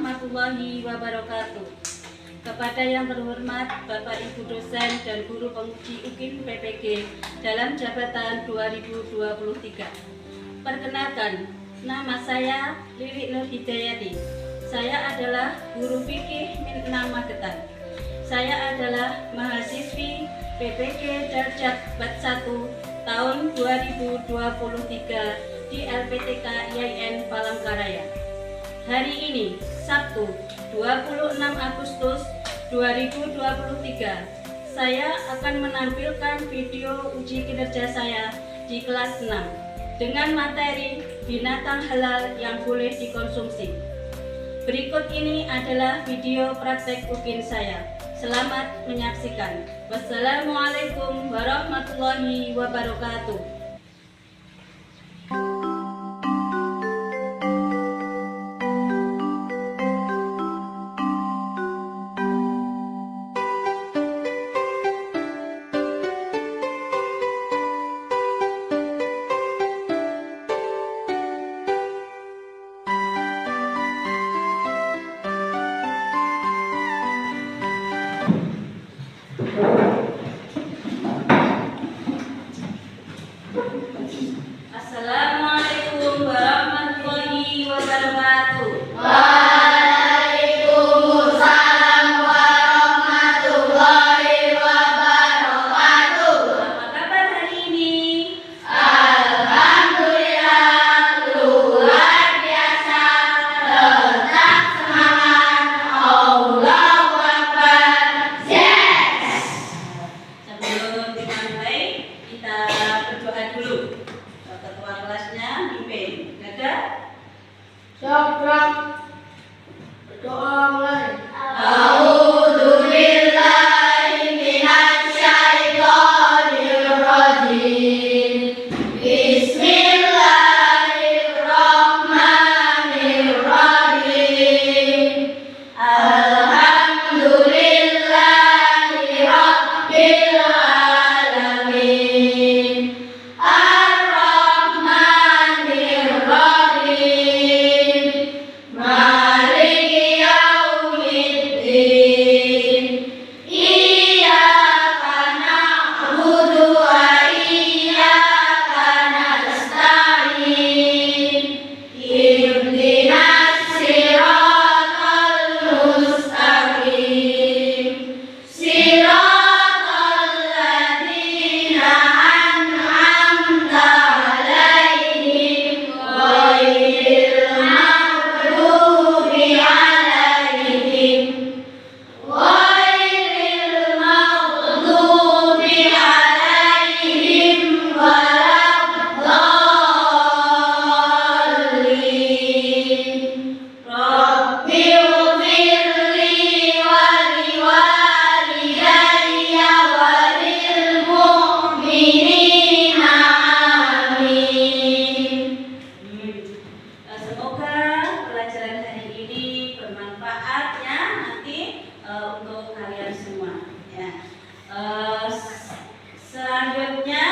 warahmatullahi wabarakatuh. Kepada yang terhormat Bapak Ibu dosen dan guru penguji UKIN PPG dalam jabatan 2023. Perkenalkan, nama saya Lilik Nur Hidayati. Saya adalah guru fikih min 6 Magetan. Saya adalah mahasiswi PPG Darjat Bat 1 tahun 2023 di LPTK IAIN Palangkaraya. Hari ini, Sabtu 26 Agustus 2023, saya akan menampilkan video uji kinerja saya di kelas 6 dengan materi binatang halal yang boleh dikonsumsi. Berikut ini adalah video praktek UKIN saya. Selamat menyaksikan. Wassalamualaikum warahmatullahi wabarakatuh. Assalamualaikum warahmatullahi wabarakatuh. Waalaikumsalam warahmatullahi wabarakatuh. Apa kabar hari ini? Alhamdulillah luar biasa. Tetap semangat. Allahu Akbar. Yes. Sebelum dimulai, kita berdoa dulu. Ketua kelasnya pimpin. Ada? Sokrak. Berdoa mulai. A'udzubillahi minasyaitonir rajim. Bismillahirrahmanirrahim. Alhamdulillahi rabbil alamin. Ar-Rahmanir-Rahim. Maliki yaumiddin. Iyyaka na'budu wa iyyaka nasta'in. Ihdinas siratal mustaqim. Siratal ladzina an'amta 'alaihim ghairil maghdubi 'alaihim waladdallin. Rabbighfirli wa liwalidayya wa lil mu'minina amin. Semoga pelajaran hari ini bermanfaat ya nanti untuk kalian semua. Ya. Selanjutnya,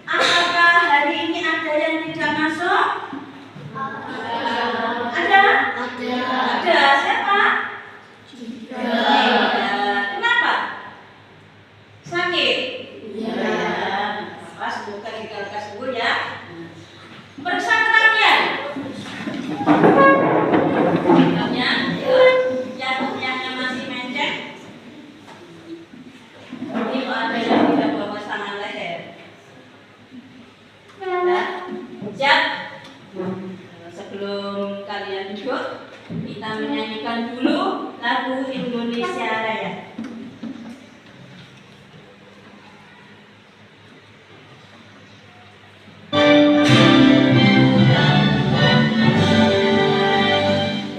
apakah hari ini ada yang tidak masuk? Ada? Ada. Siapa? Kenapa? Sakit? Pas bukan dikatakan sembuh ya. Periksa kerannya. Kerannya, jatuhnya masih mencet. Ini ada yang tidak bawa tangan leher. Nah, siap. Sebelum kalian duduk, kita menyanyikan dulu lagu Indonesia Raya.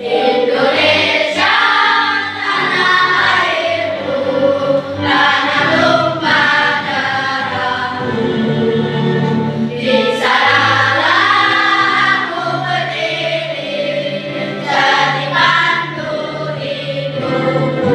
Indonesia tanah airku, tanah tumpah darahku. Di sanalah aku berdiri, jadi pandu hidupku.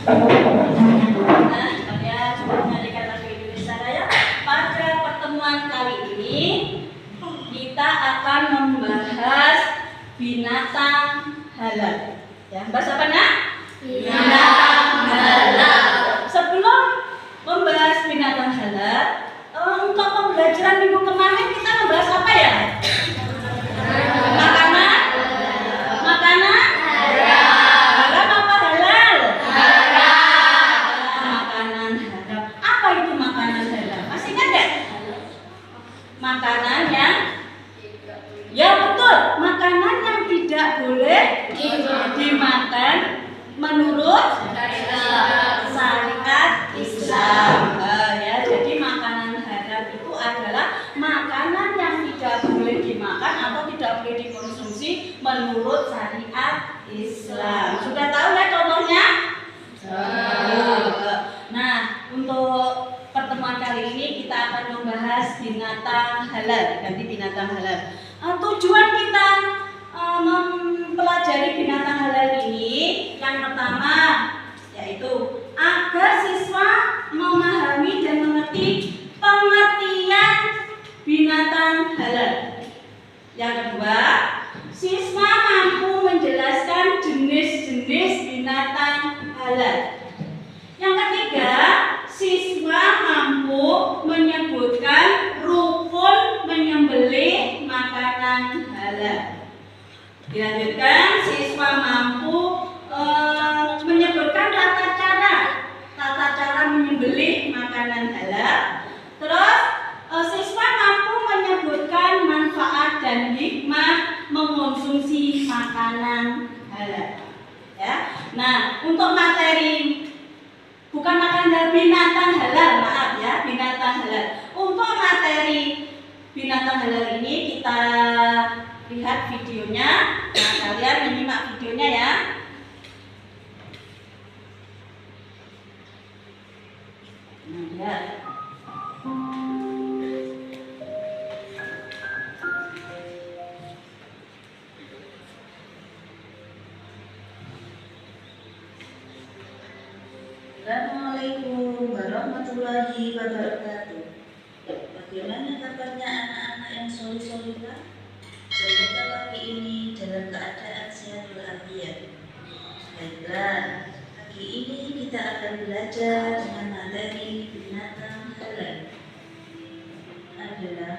Nah, kalian sebelumnya dikatakan Indonesia Raya. Pada pertemuan kali ini kita akan membahas binatang halal. Ya, bahas apa nak? Binatang halal. Sebelum membahas binatang halal, untuk pembelajaran minggu kemarin kita membahas apa ya? Makanan? Makanan? Haram apa halal? Makanan halal. Apa itu makanan halal? Masih ingat nggak? Makanan yang ya betul, makanan yang tidak boleh dimakan menurut syariat Islam. Ya, jadi makanan halal itu adalah makanan yang tidak boleh dimakan atau tidak boleh dikonsumsi menurut syariat Islam. Sudah tahu ya contohnya? Nah, untuk pertemuan kali ini kita akan membahas binatang halal, ganti binatang halal. Tujuan kita mempelajari binatang halal ini yang pertama yaitu agar siswa memahami dan mengerti pengertian binatang halal. Yang kedua, siswa mampu menjelaskan jenis-jenis binatang halal. Yang ketiga, siswa mampu menyebutkan rukun menyembelih makanan halal. Dilanjutkan, siswa mampu menyebutkan tata cara menyembelih makanan halal. Terus siswa mampu menyebutkan manfaat dan hikmah mengonsumsi makanan halal. Ya. Nah, untuk materi bukan makanan binatang halal, maaf ya, binatang halal. Untuk materi binatang halal ini kita lihat videonya. Nah, kalian menyimak videonya ya. Nah, lihat. Assalamualaikum warahmatullahi wabarakatuh. Bagaimana kabarnya anak-anak yang solih-solihah? Semoga pagi ini dalam keadaan sehat walafiat. Baiklah, pagi ini kita akan belajar dengan materi binatang halal. Adalah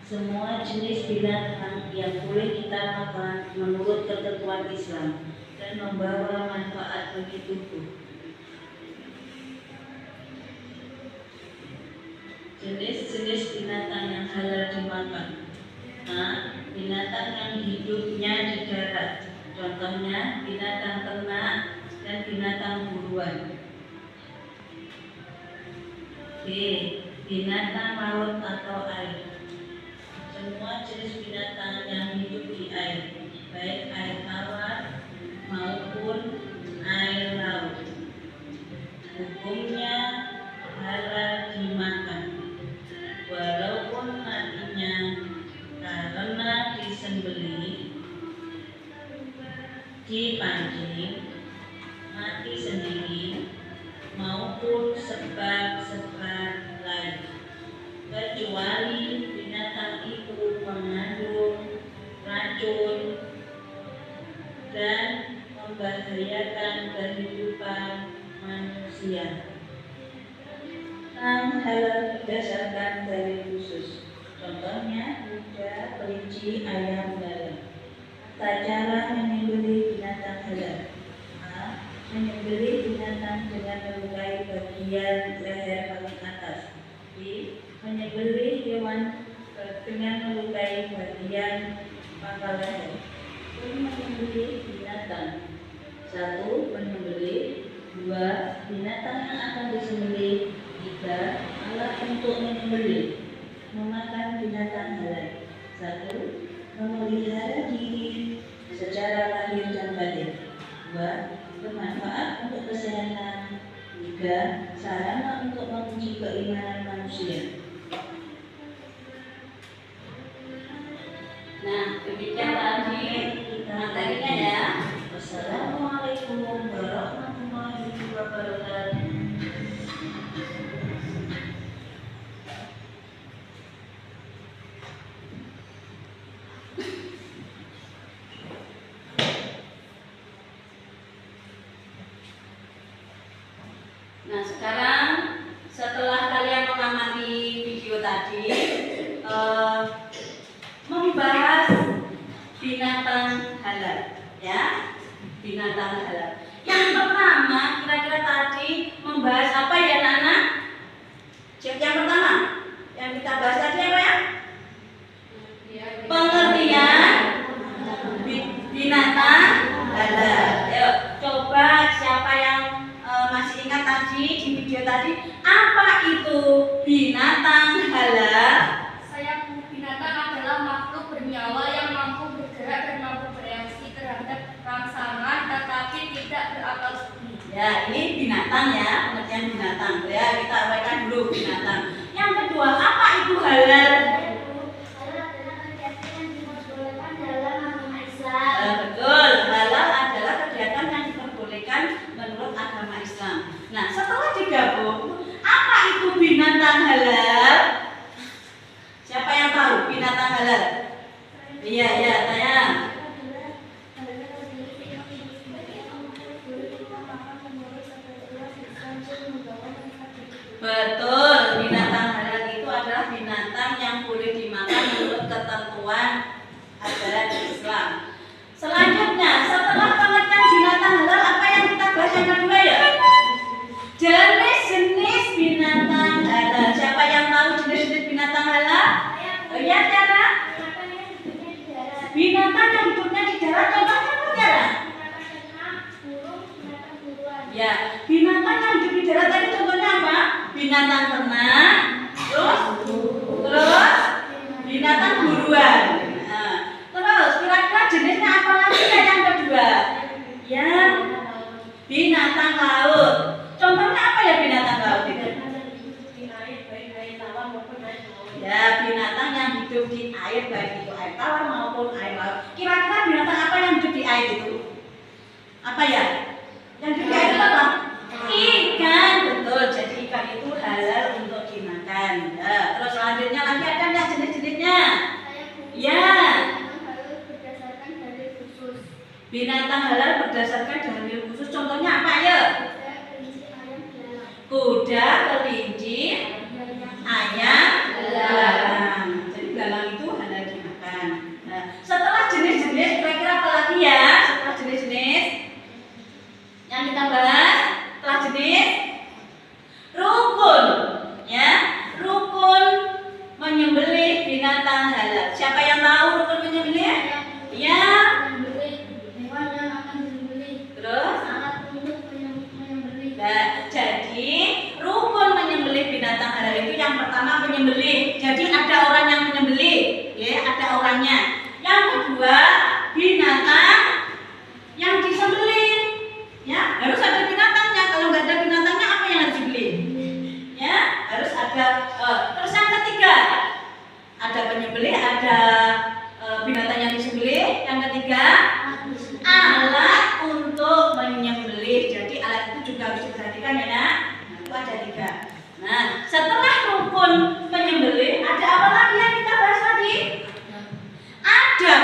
semua jenis binatang yang boleh kita makan menurut ketentuan Islam dan membawa manfaat bagi tubuh. Jenis-jenis binatang yang halal dimakan. Nah, binatang yang hidupnya di darat, contohnya binatang ternak dan binatang buruan. B. Binatang laut atau air. Semua jenis binatang yang hidup di air, baik air tawar maupun air laut, hukumnya halal dimakan, walaupun matinya karena disembelih, dipancing, mati sendiri, maupun sebab-sebab lain, kecuali binatang itu mengandung racun dan membahayakan kehidupan manusia. Halal berdasarkan dalil khusus. Contohnya kuda, kelinci, ayam, garam. Cara menyembelih binatang halal. A. Menyembelih binatang dengan melukai bagian leher paling atas. B. Menyembelih hewan dengan melukai bagian pangkal leher. Menyembelih binatang. 1. Menyembelih. 2. Binatang yang akan disembelih. 3. Alat untuk menyembelih. Memakan binatang halal. 1. Memelihara diri secara lahir dan batin. 2. Bermanfaat untuk kesehatan. 3. Sarana untuk menguji keimanan manusia. Nah, demikian tadi materinya ya. Wassalamualaikum warahmatullahi wabarakatuh. Nah, sekarang setelah kalian mengamati video tadi, membahas binatang halal, ya, binatang halal. Yang pertama, kira-kira tadi membahas apa ya, Nana? Yang pertama, yang kita bahas tadi apa ya? Pengertian binatang halal. Ayo, coba siapa yang masih ingat tadi di video tadi, apa itu binatang halal? Binatang adalah makhluk bernyawa yang mampu bergerak dan mampu bereaksi terhadap rangsangan tetapi tidak berakal budi. Ya, ini binatang ya, pengertian binatang. Ya, kita uraikan dulu binatang. Yang kedua, apa itu halal? Betul, halal adalah kegiatan yang diperbolehkan menurut agama Islam. Nah, setelah digabung, apa itu binatang halal? Siapa yang tahu binatang halal? Iya, ya, tanya. Betul, binatang halal itu adalah binatang yang boleh dimakan menurut ketentuan ajaran Islam. Selanjutnya, setelah pengertian binatang halal, apa yang kita bahas yang kedua ya? Jenis-jenis binatang halal. Siapa yang tahu jenis-jenis binatang halal? Oh iya, Tiara. Binatang yang hidupnya di darat, contohnya apa, Tiara? Ya, binatang yang hidup di darat tadi contohnya apa? Binatang ternak, terus binatang buruan. Nah, terus kira-kira jenisnya apa lagi ya yang kedua? Ya, binatang laut. Contohnya apa ya binatang laut itu? Ya, binatang yang hidup di air, baik itu air tawar maupun air laut. Kira-kira binatang apa yang hidup di air itu? Apa ya? Yang hidup di air itu apa? Ikan, betul. Jadi ikan itu halal untuk dimakan. Ya, terus selanjutnya lagi ada nggak jenis-jenisnya? Ya. Binatang halal berdasarkan dalil khusus. Contohnya apa ya? Kuda, kelinci, ayam, belalang. Jadi belalang itu halal dimakan. Nah, setelah jenis-jenis, kira-kira apa lagi ya? Setelah jenis-jenis yang kita bahas, setelah jenis rukun, ya, rukun menyembelih binatang halal. Siapa yang tahu rukun menyembelih? Ya. Terus? Nah, jadi rukun menyembelih binatang halal itu yang pertama penyembelih. Jadi ada orang yang menyembelih, ya, ada orangnya. Yang kedua binatang yang disembelih, ya, harus ada binatangnya. Kalau nggak ada binatangnya, apa yang harus dibeli? Ya, harus ada. Terus yang ketiga ada penyembelih, ada binatang yang disembelih. Yang ketiga alat untuk menyembelih. Jadi alat itu juga harus diperhatikan ya, Nak. Nah, itu ada 3. Nah, setelah rukun menyembelih, ada apa lagi yang kita bahas tadi? Adab.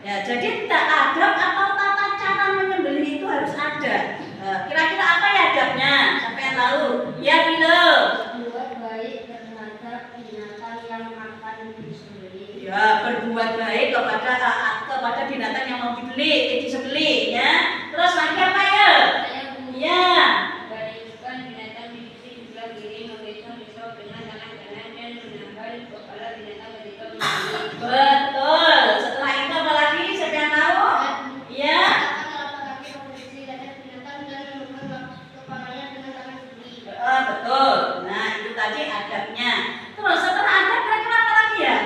Ya, jadi adab atau tata cara menyembelih itu harus ada. Kira-kira apa ya adabnya? Siapa yang tahu? Ya, Vilo. Berbuat baik terhadap binatang yang akan disembelih. Ya, berbuat baik kepada binatang yang mau disembelih, ya. Terus lagi apa ya? Ya. Baikkan binatang di sisi sebelah kiri, membesar dengan tangan kanan dan menambal kepala binatang ketika menyembelih. Betul. Setelah itu apa lagi? Siapa yang tahu? Ya. Betul. Nah, itu tadi adabnya. Terus setelah adab kira-kira apa lagi ya?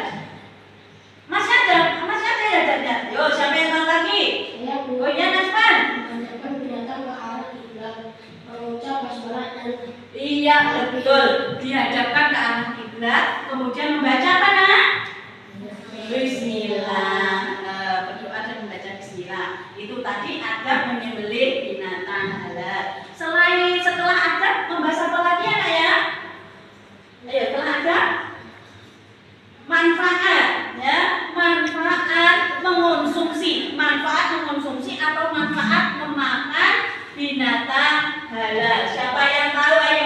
Masih ada ya adabnya. Yo, siapa yang tahu lagi? Oh iya, Nasman. Iya, betul. Dihadapkan ke arah kiblat, kemudian membaca apa, Nak? Bismillah. Berdoa dan membaca bismillah. Itu tadi adab menyembelih binatang halal. Setelah adab membahas apa lagi ya, Nak ya? Ayo, setelah adab manfaat, ya, manfaat mengonsumsi atau manfaat memakan binatang halal. Siapa yang tahu? Ayo.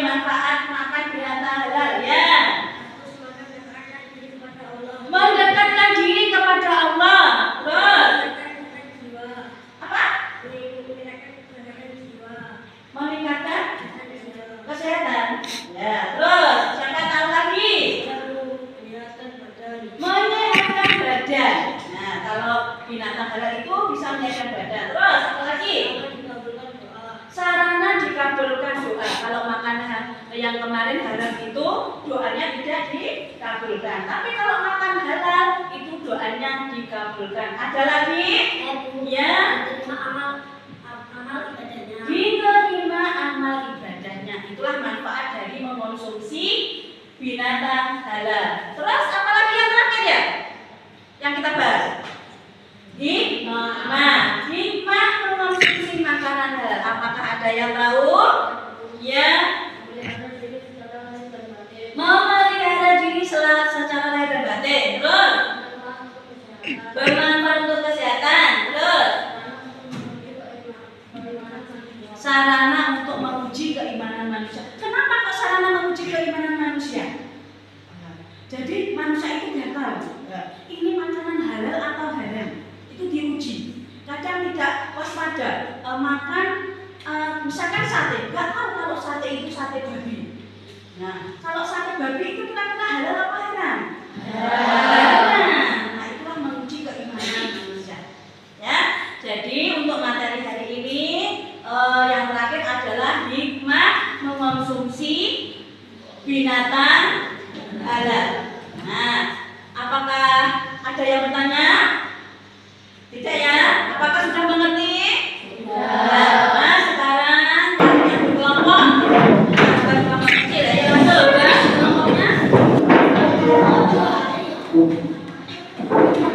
doanya tidak dikabulkan. Tapi kalau makan halal itu doanya dikabulkan. Ada lagi? Ya. Diterima amal ibadahnya. Itulah manfaat dari mengkonsumsi binatang halal. Terus apa lagi yang terakhir ya? Yang kita bahas. Hikmah mengkonsumsi makanan halal. Apakah ada yang tahu? Ya. Memelihara diri secara lahir dan batin. Terus bermanfaat untuk kesehatan. Terus sarana untuk menguji keimanan manusia. Kenapa kok sarana menguji keimanan manusia? Jadi manusia itu biar tahu ini makanan halal atau haram. Itu diuji. Kadang tidak waspada makan misalkan sate, nggak tahu kalau sate itu sate babi. Nah, kalau sate babi itu kira-kira halal apa haram? Halal. Nah, itulah menguji keimanan manusia. Ya, jadi untuk materi hari ini yang terakhir adalah hikmah mengkonsumsi binatang halal. Nah, apakah ada yang bertanya? Tidak ya? Apakah sudah mengerti? Nah, sekarang yang berkelompok. Bukan kelompok kecil ya, masuk ya kelompoknya.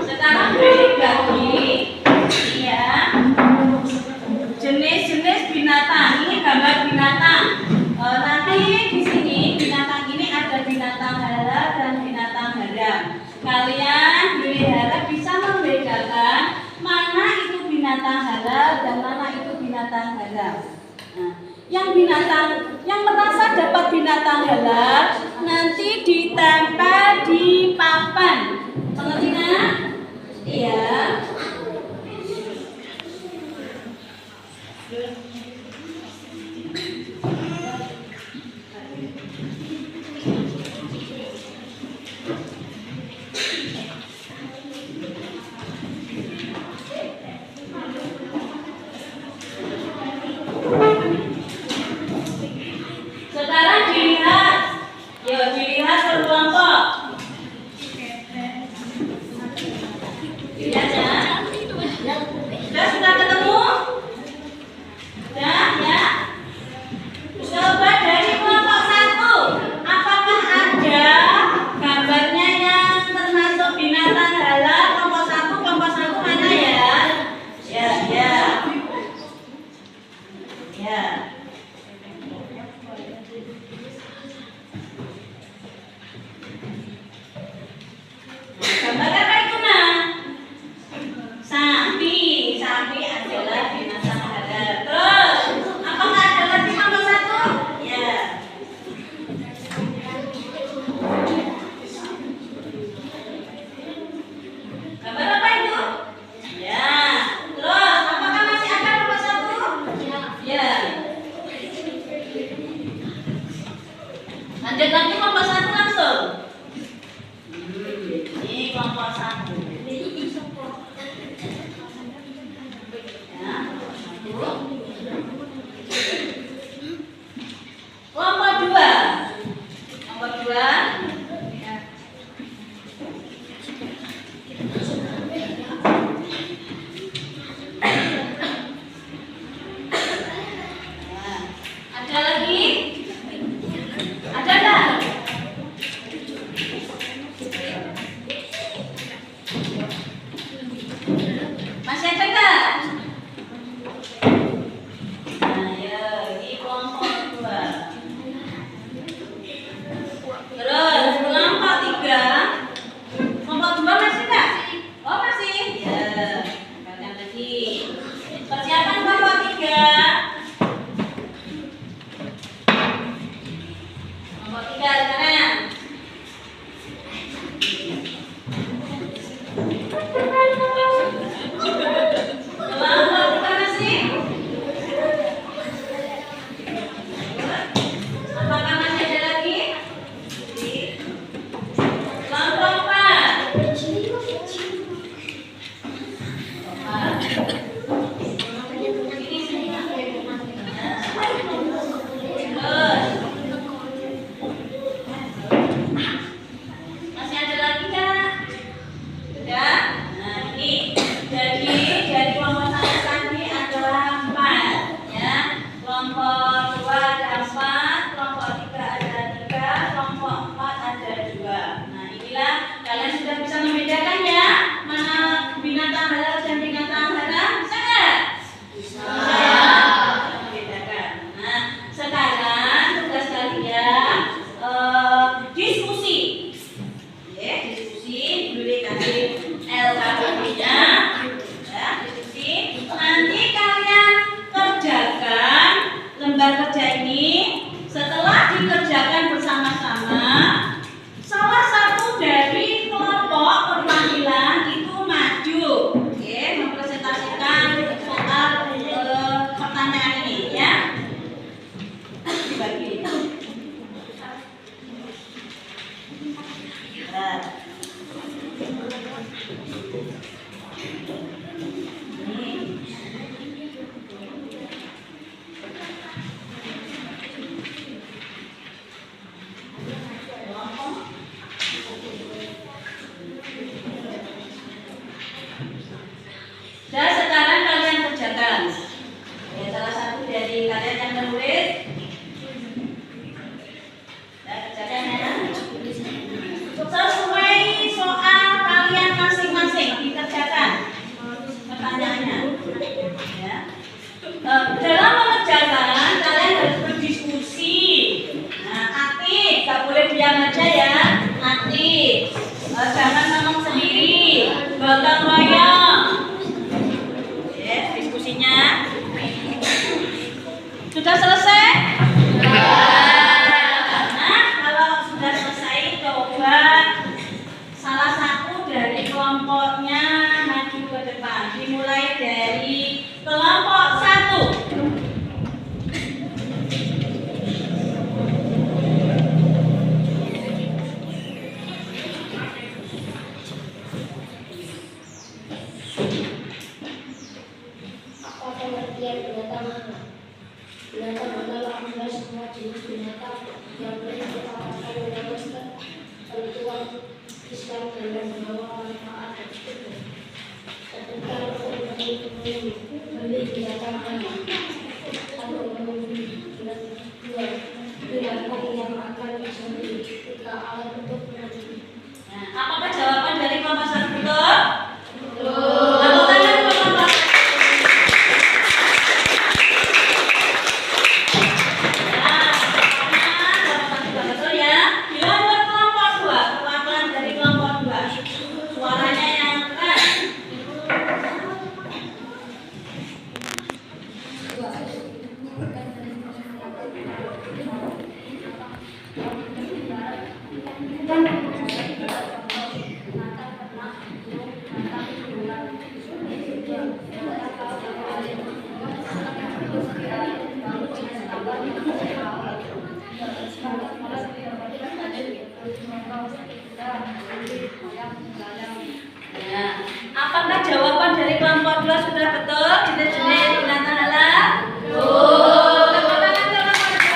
Sekarang dibagi ya jenis-jenis binatang. Ini gambar binatang. Nanti di sini binatang ini ada binatang halal dan binatang haram. Kalian dilihat bisa membedakan mana itu binatang halal dan mana itu binatang haram. Nah, yang merasa dapat binatang halal nanti ditempel di papan. Mengerti kan? Iya. Sekarang dilihat berkelompok. Dilihat ya. Sudah ketemu? Sudah ya. Coba dari kelompok 1, apakah ada gambarnya yang termasuk binatang halal? Kelompok 1 mana ya? Ya. Gambar apa itu nah? Sapi adalah binatang halal. Terus, apakah ada lagi nomor 1? Ya. Gambar apa itu? Ya. Terus, apakah masih ada nomor 1? Ya. Lanjut lagi nomor 1 langsung. Ini kelompok 1. Ya, 1. Kelompok 2. Kelompok 2. Ada lagi? Ada enggak? Masih ada enggak? Nah, ya, ini kelompok 2. Terus kelompok 3. Kelompok 2 masih enggak? Oh, masih. Ya, kalian lagi. Persiapan kelompok 3. Kelompok 3 sekarang. Kelompok 3 masih? Apakah masih ada lagi? Kelompok 4. Terus dibagi. Nah. Dan sekarang kalian kerjakan. Ya, salah satu dari kalian yang menulis. Ya, kerjakan ya. Sesuai soal kalian masing-masing dikerjakan pertanyaannya. Ya. Dalam mengerjakan kalian harus berdiskusi. Nah, aktif, gak boleh diam aja ya. Aktif. Jangan ngomong sendiri. Gotong royong. Diskusinya sudah selesai? Nah, kalau sudah selesai, coba salah satu dari kelompoknya maju ke depan. Dimulai dari kelompok 1. Pengertian binatang mana? Binatang adalah semua jenis binatang yang boleh dikatakan berdasarkan ketentuan Islam dalam membawa manfaat dan syukur. Ketika membeli binatang mana atau membeli binatang yang akan disembelih ketika alat untuk membeli. Nah, apakah jawaban dari kelompok 1 betul? Betul. Ya. Apakah jawaban dari kelompok 2 sudah betul? Jenis-jenis binatang halal? Betul. Tepuk tangan kelompok 2.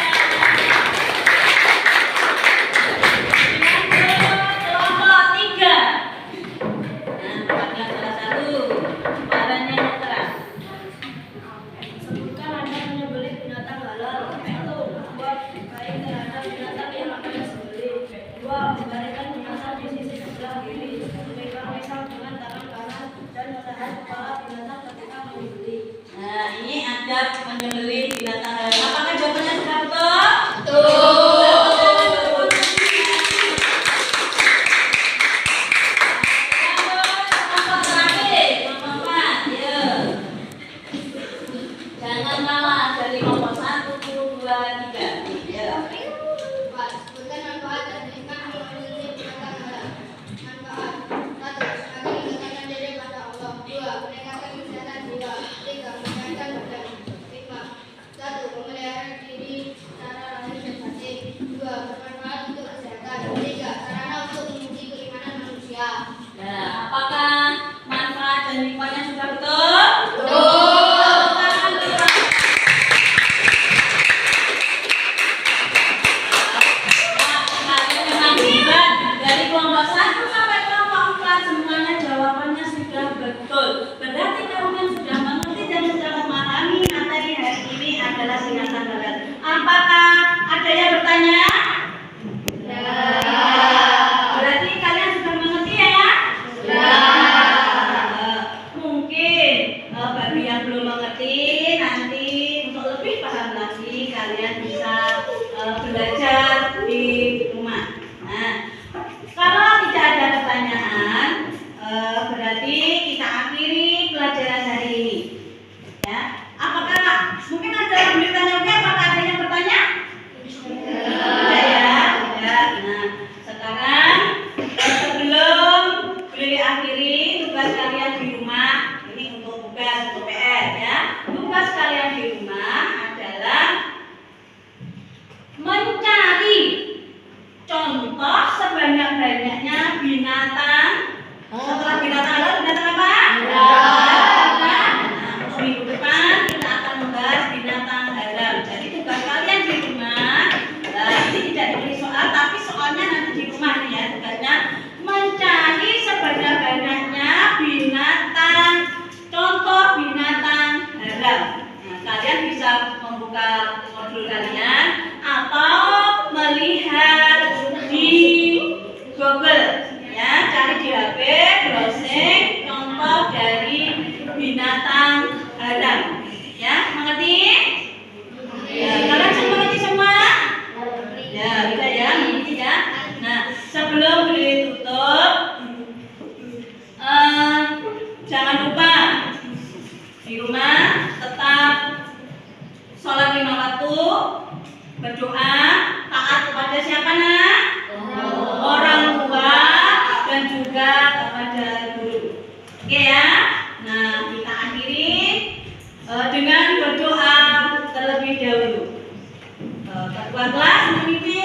Kelompok 3. Nah, perhatikan salah satu. Suaranya yang keras. Sebutkan Anda menyembelih binatang halal. 1. Buat baik terhadap binatang yang akan disembelih. 2. Membaringkan binatang di sisi sebelah kiri. Megang dengan tangan kanan dan menahan kepala binatang ketika menyembelih. Nah, ini adab menyembelih binatang halal. Apakah jawabannya sudah betul? Betul. Kelompok terakhir, kelompok 4. Ya. Jangan kalah dari kelompok 1, 2, 3. Ya. Sebutkan manfaat dan nikmat menyembelih binatang halal. Manfaat 1. Agar mendekatkan diri pada Allah. 2. Meningkatkan kesehatan jiwa. 3. Meningkatkan badan. Hikmah 1. Memelihara diri secara lahir dan batin. 2. Bermanfaat untuk kesehatan. 3. Sarana untuk menguji keimanan manusia. Nah, apakah manfaat dan hikmahnya sudah betul? Betul. Kalian memang hebat. Dari kelompok 1 sampai kelompok 4 semuanya jawabannya sudah betul. Berarti kalian sudah mengerti dan sudah memahami materi hari ini adalah binatang halal. Apakah ada yang bertanya? Berarti kalian sudah mengerti ya? Mungkin bagi yang belum mengerti, nanti untuk lebih paham lagi kalian bisa belajar di rumah. Nah, kalau tidak ada pertanyaan, berarti kita akhiri pelajaran hari ini. Ya, apakah mungkin ada yang bertanya? Apakah ada yang bertanya? Ada ya? Ya. Nah, sekarang sebelum beliau diakhiri tugas kalian di rumah, ini untuk tugas untuk PR ya. Tugas kalian di rumah adalah sebanyak-banyaknya binatang. Setelah binatang halal, binatang apa? Nah, untuk minggu depan kita akan membahas binatang halal. Jadi tugas kalian di rumah, ini tidak diberi soal, tapi soalnya nanti di rumah nih ya, tugasnya mencari sebanyak-banyaknya binatang, contoh binatang halal. Nah, kalian bisa membuka modul kalian atau melihat di Google ya, cari di HP, browsing contoh dari binatang halal. Ya, mengerti? Ya, kalian semua mengerti semua? Ya, bisa ya, mengerti ya. Nah, sebelum ditutup, jangan lupa di rumah tetap sholat 5 waktu, berdoa, taat kepada siapa nak? Orang tua dan juga kepada guru. Oke ya. Nah, kita akhiri dengan berdoa terlebih dahulu. Ketua kelas memimpin.